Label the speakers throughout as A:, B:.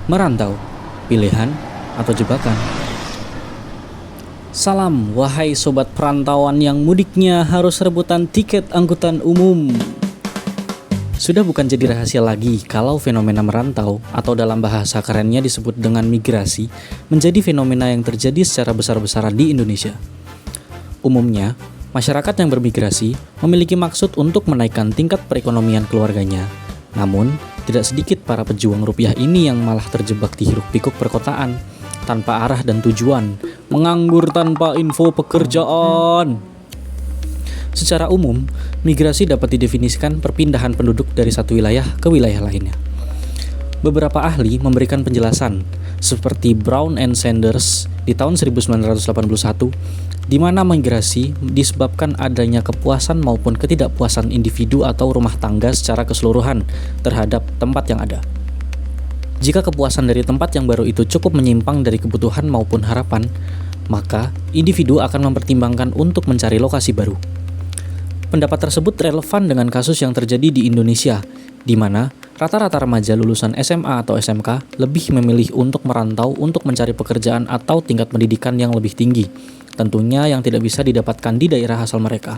A: Merantau, pilihan atau jebakan? Salam wahai sobat perantauan yang mudiknya harus rebutan tiket angkutan umum. Sudah bukan jadi rahasia lagi kalau fenomena merantau atau dalam bahasa kerennya disebut dengan migrasi menjadi fenomena yang terjadi secara besar-besaran di Indonesia. Umumnya, masyarakat yang bermigrasi memiliki maksud untuk menaikkan tingkat perekonomian keluarganya. Namun, tidak sedikit para pejuang rupiah ini yang malah terjebak di hiruk-pikuk perkotaan, tanpa arah dan tujuan, menganggur tanpa info pekerjaan. Secara umum, migrasi dapat didefinisikan perpindahan penduduk dari satu wilayah ke wilayah lainnya. Beberapa ahli memberikan penjelasan, seperti Brown and Sanders di tahun 1981, di mana migrasi disebabkan adanya kepuasan maupun ketidakpuasan individu atau rumah tangga secara keseluruhan terhadap tempat yang ada. Jika kepuasan dari tempat yang baru itu cukup menyimpang dari kebutuhan maupun harapan, maka individu akan mempertimbangkan untuk mencari lokasi baru. Pendapat tersebut relevan dengan kasus yang terjadi di Indonesia, di mana rata-rata remaja lulusan SMA atau SMK lebih memilih untuk merantau untuk mencari pekerjaan atau tingkat pendidikan yang lebih tinggi, tentunya yang tidak bisa didapatkan di daerah asal mereka.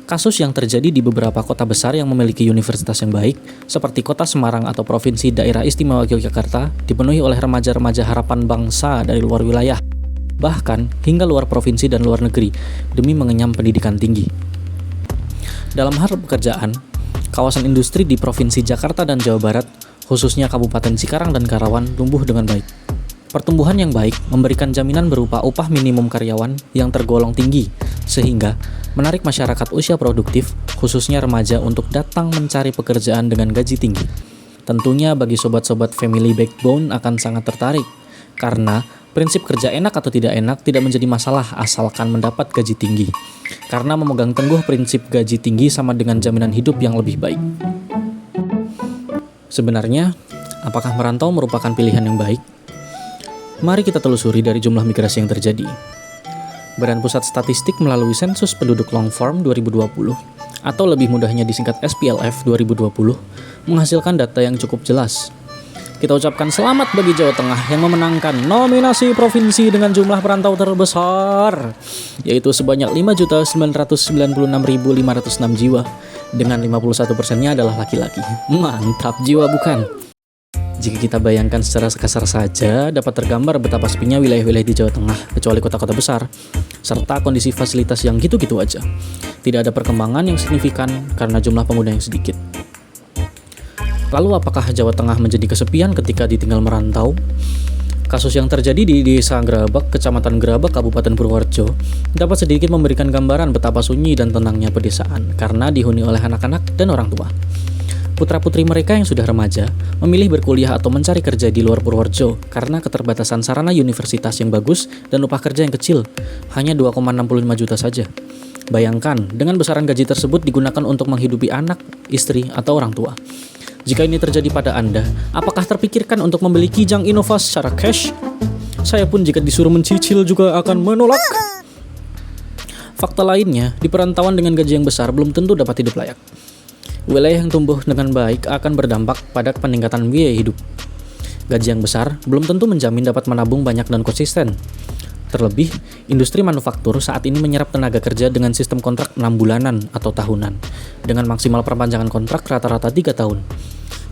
A: Kasus yang terjadi di beberapa kota besar yang memiliki universitas yang baik, seperti kota Semarang atau Provinsi Daerah Istimewa Yogyakarta, dipenuhi oleh remaja-remaja harapan bangsa dari luar wilayah, bahkan hingga luar provinsi dan luar negeri, demi mengenyam pendidikan tinggi. Dalam hal pekerjaan, kawasan industri di Provinsi Jakarta dan Jawa Barat, khususnya Kabupaten Cikarang dan Karawang, tumbuh dengan baik. Pertumbuhan yang baik memberikan jaminan berupa upah minimum karyawan yang tergolong tinggi, sehingga menarik masyarakat usia produktif, khususnya remaja, untuk datang mencari pekerjaan dengan gaji tinggi. Tentunya bagi sobat-sobat family backbone akan sangat tertarik, karena prinsip kerja enak atau tidak enak tidak menjadi masalah asalkan mendapat gaji tinggi. Karena memegang teguh prinsip gaji tinggi sama dengan jaminan hidup yang lebih baik. Sebenarnya, apakah merantau merupakan pilihan yang baik? Mari kita telusuri dari jumlah migrasi yang terjadi. Badan Pusat Statistik melalui Sensus Penduduk Long Form 2020, atau lebih mudahnya disingkat SPLF 2020, menghasilkan data yang cukup jelas. Kita ucapkan selamat bagi Jawa Tengah yang memenangkan nominasi provinsi dengan jumlah perantau terbesar, yaitu sebanyak 5.996.506 jiwa, dengan 51%-nya adalah laki-laki. Mantap jiwa bukan? Jika kita bayangkan secara kasar saja, dapat tergambar betapa sepinya wilayah-wilayah di Jawa Tengah, kecuali kota-kota besar, serta kondisi fasilitas yang gitu-gitu aja. Tidak ada perkembangan yang signifikan karena jumlah pengguna yang sedikit. Lalu apakah Jawa Tengah menjadi kesepian ketika ditinggal merantau? Kasus yang terjadi di Desa Gerabak, Kecamatan Gerabak, Kabupaten Purworejo, dapat sedikit memberikan gambaran betapa sunyi dan tenangnya pedesaan karena dihuni oleh anak-anak dan orang tua. Putra-putri mereka yang sudah remaja memilih berkuliah atau mencari kerja di luar Purworejo karena keterbatasan sarana universitas yang bagus dan upah kerja yang kecil, hanya 2,65 juta saja. Bayangkan, dengan besaran gaji tersebut digunakan untuk menghidupi anak, istri, atau orang tua. Jika ini terjadi pada Anda, apakah terpikirkan untuk membeli Kijang Innova secara cash? Saya pun jika disuruh mencicil juga akan menolak. Fakta lainnya, di perantauan dengan gaji yang besar belum tentu dapat hidup layak. Wilayah yang tumbuh dengan baik akan berdampak pada peningkatan biaya hidup. Gaji yang besar belum tentu menjamin dapat menabung banyak dan konsisten. Terlebih, industri manufaktur saat ini menyerap tenaga kerja dengan sistem kontrak 6 bulanan atau tahunan, dengan maksimal perpanjangan kontrak rata-rata 3 tahun.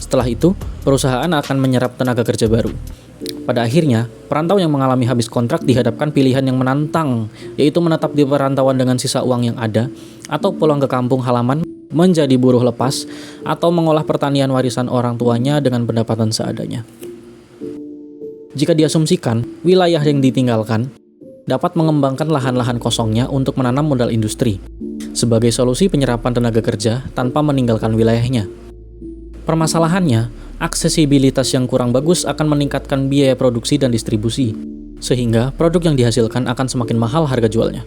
A: Setelah itu, perusahaan akan menyerap tenaga kerja baru. Pada akhirnya, perantau yang mengalami habis kontrak dihadapkan pilihan yang menantang, yaitu menetap di perantauan dengan sisa uang yang ada, atau pulang ke kampung halaman menjadi buruh lepas, atau mengolah pertanian warisan orang tuanya dengan pendapatan seadanya. Jika diasumsikan, wilayah yang ditinggalkan dapat mengembangkan lahan-lahan kosongnya untuk menanam modal industri, sebagai solusi penyerapan tenaga kerja tanpa meninggalkan wilayahnya. Permasalahannya, aksesibilitas yang kurang bagus akan meningkatkan biaya produksi dan distribusi, sehingga produk yang dihasilkan akan semakin mahal harga jualnya.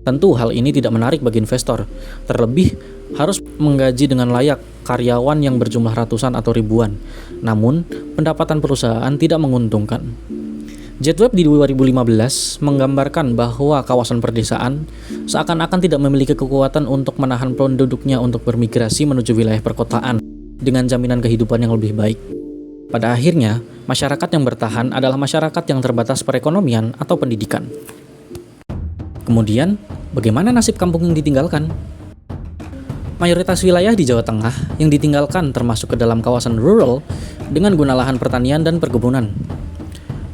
A: Tentu hal ini tidak menarik bagi investor, terlebih harus menggaji dengan layak karyawan yang berjumlah ratusan atau ribuan. Namun, pendapatan perusahaan tidak menguntungkan. Jetweb di 2015 menggambarkan bahwa kawasan perdesaan seakan-akan tidak memiliki kekuatan untuk menahan penduduknya untuk bermigrasi menuju wilayah perkotaan dengan jaminan kehidupan yang lebih baik. Pada akhirnya, Masyarakat yang bertahan adalah masyarakat yang terbatas perekonomian atau pendidikan. Kemudian, bagaimana nasib kampung yang ditinggalkan? Mayoritas wilayah di Jawa Tengah yang ditinggalkan termasuk ke dalam kawasan rural dengan guna lahan pertanian dan perkebunan.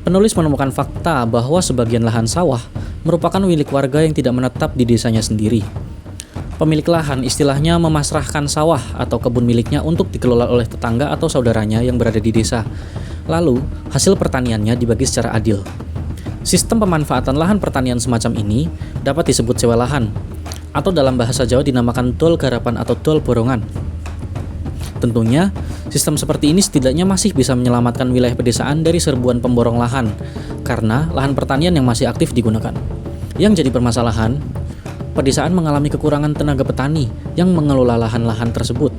A: Penulis menemukan fakta bahwa sebagian lahan sawah merupakan milik warga yang tidak menetap di desanya sendiri. Pemilik lahan istilahnya memasrahkan sawah atau kebun miliknya untuk dikelola oleh tetangga atau saudaranya yang berada di desa. Lalu, hasil pertaniannya dibagi secara adil. Sistem pemanfaatan lahan pertanian semacam ini dapat disebut sewa lahan, atau dalam bahasa Jawa dinamakan dol garapan atau dol borongan. Tentunya, sistem seperti ini setidaknya masih bisa menyelamatkan wilayah pedesaan dari serbuan pemborong lahan, karena lahan pertanian yang masih aktif digunakan. Yang jadi permasalahan, pedesaan mengalami kekurangan tenaga petani yang mengelola lahan-lahan tersebut,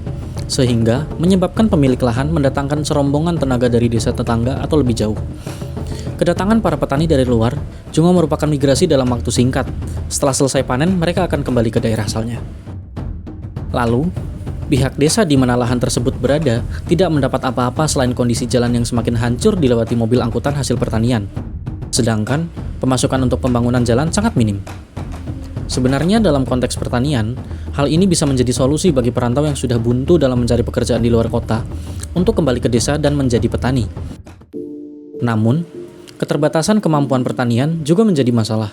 A: sehingga menyebabkan pemilik lahan mendatangkan serombongan tenaga dari desa tetangga atau lebih jauh. Kedatangan para petani dari luar juga merupakan migrasi dalam waktu singkat. Setelah selesai panen, mereka akan kembali ke daerah asalnya. Lalu, pihak desa di mana lahan tersebut berada tidak mendapat apa-apa selain kondisi jalan yang semakin hancur dilewati mobil angkutan hasil pertanian. Sedangkan, pemasukan untuk pembangunan jalan sangat minim. Sebenarnya dalam konteks pertanian, hal ini bisa menjadi solusi bagi perantau yang sudah buntu dalam mencari pekerjaan di luar kota untuk kembali ke desa dan menjadi petani. Namun, keterbatasan kemampuan pertanian juga menjadi masalah.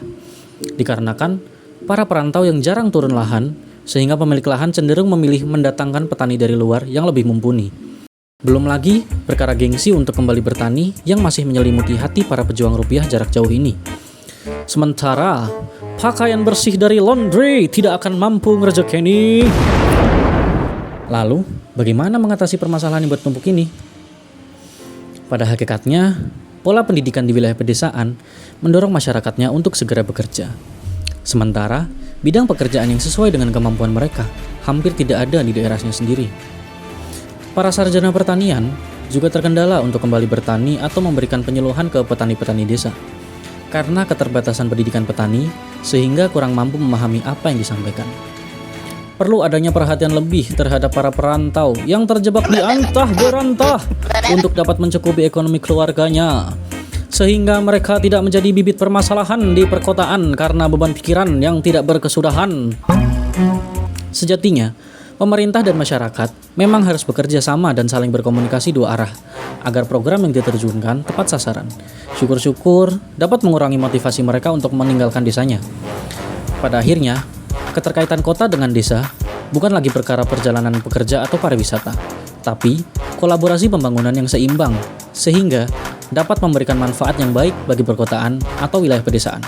A: Dikarenakan para perantau yang jarang turun lahan, sehingga pemilik lahan cenderung memilih mendatangkan petani dari luar yang lebih mumpuni. Belum lagi perkara gengsi untuk kembali bertani yang masih menyelimuti hati para pejuang rupiah jarak jauh ini. Sementara, pakaian bersih dari laundry tidak akan mampu ngerejekeni. Lalu, bagaimana mengatasi permasalahan yang bertumpuk ini? Pada hakikatnya, pola pendidikan di wilayah pedesaan mendorong masyarakatnya untuk segera bekerja. Sementara, bidang pekerjaan yang sesuai dengan kemampuan mereka hampir tidak ada di daerahnya sendiri. Para sarjana pertanian juga terkendala untuk kembali bertani atau memberikan penyuluhan ke petani-petani desa. Karena keterbatasan pendidikan petani, sehingga kurang mampu memahami apa yang disampaikan. Perlu adanya perhatian lebih terhadap para perantau yang terjebak di antah berantah untuk dapat mencukupi ekonomi keluarganya, sehingga mereka tidak menjadi bibit permasalahan di perkotaan karena beban pikiran yang tidak berkesudahan. Sejatinya, pemerintah dan masyarakat memang harus bekerja sama dan saling berkomunikasi dua arah agar program yang diterjunkan tepat sasaran. Syukur-syukur dapat mengurangi motivasi mereka untuk meninggalkan desanya. Pada akhirnya, keterkaitan kota dengan desa bukan lagi perkara perjalanan pekerja atau pariwisata, tapi kolaborasi pembangunan yang seimbang sehingga dapat memberikan manfaat yang baik bagi perkotaan atau wilayah pedesaan.